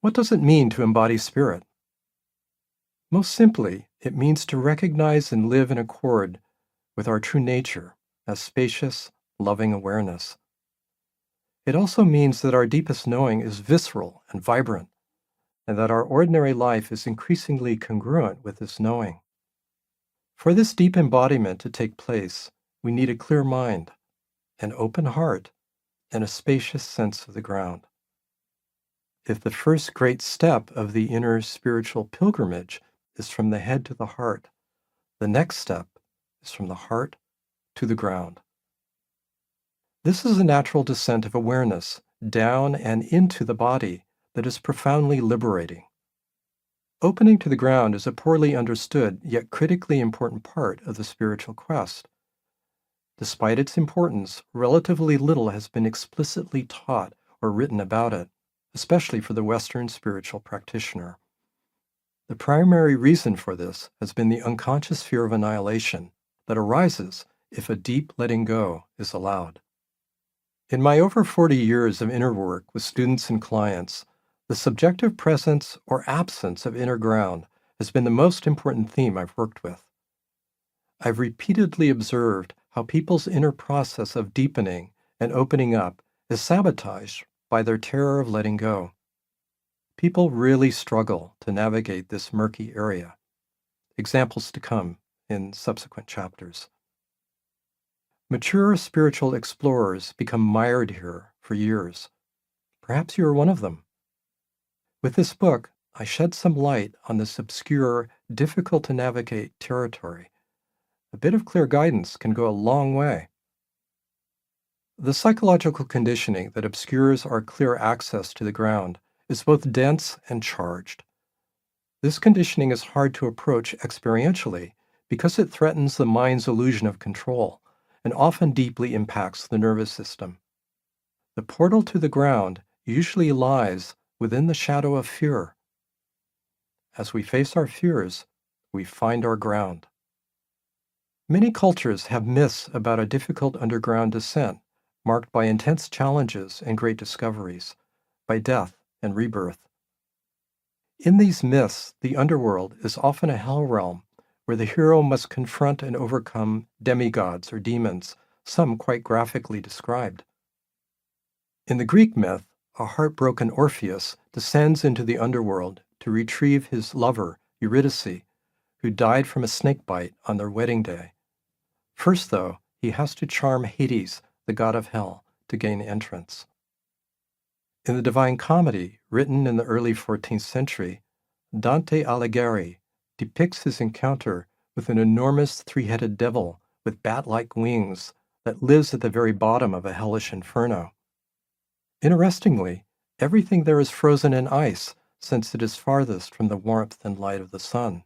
What does it mean to embody spirit? Most simply, it means to recognize and live in accord with our true nature as spacious, loving awareness. It also means that our deepest knowing is visceral and vibrant, and that our ordinary life is increasingly congruent with this knowing. For this deep embodiment to take place, we need a clear mind, an open heart, and a spacious sense of the ground. If the first great step of the inner spiritual pilgrimage is from the head to the heart, the next step is from the heart to the ground. This is a natural descent of awareness down and into the body that is profoundly liberating. Opening to the ground is a poorly understood yet critically important part of the spiritual quest. Despite its importance, relatively little has been explicitly taught or written about it, especially for the Western spiritual practitioner. The primary reason for this has been the unconscious fear of annihilation that arises if a deep letting go is allowed. In my over 40 years of inner work with students and clients, the subjective presence or absence of inner ground has been the most important theme I've worked with. I've repeatedly observed how people's inner process of deepening and opening up is sabotaged by their terror of letting go. People really struggle to navigate this murky area. Examples to come in subsequent chapters. Mature spiritual explorers become mired here for years. Perhaps you are one of them. With this book, I shed some light on this obscure, difficult to navigate territory. A bit of clear guidance can go a long way. The psychological conditioning that obscures our clear access to the ground is both dense and charged. This conditioning is hard to approach experientially because it threatens the mind's illusion of control and often deeply impacts the nervous system. The portal to the ground usually lies within the shadow of fear. As we face our fears, we find our ground. Many cultures have myths about a difficult underground descent, marked by intense challenges and great discoveries, by death and rebirth. In these myths, the underworld is often a hell realm where the hero must confront and overcome demigods or demons, some quite graphically described. In the Greek myth, a heartbroken Orpheus descends into the underworld to retrieve his lover, Eurydice, who died from a snake bite on their wedding day. First, though, he has to charm Hades, the god of hell, to gain entrance. In the Divine Comedy, written in the early 14th century, Dante Alighieri depicts his encounter with an enormous three-headed devil with bat-like wings that lives at the very bottom of a hellish inferno. Interestingly, everything there is frozen in ice, since it is farthest from the warmth and light of the sun.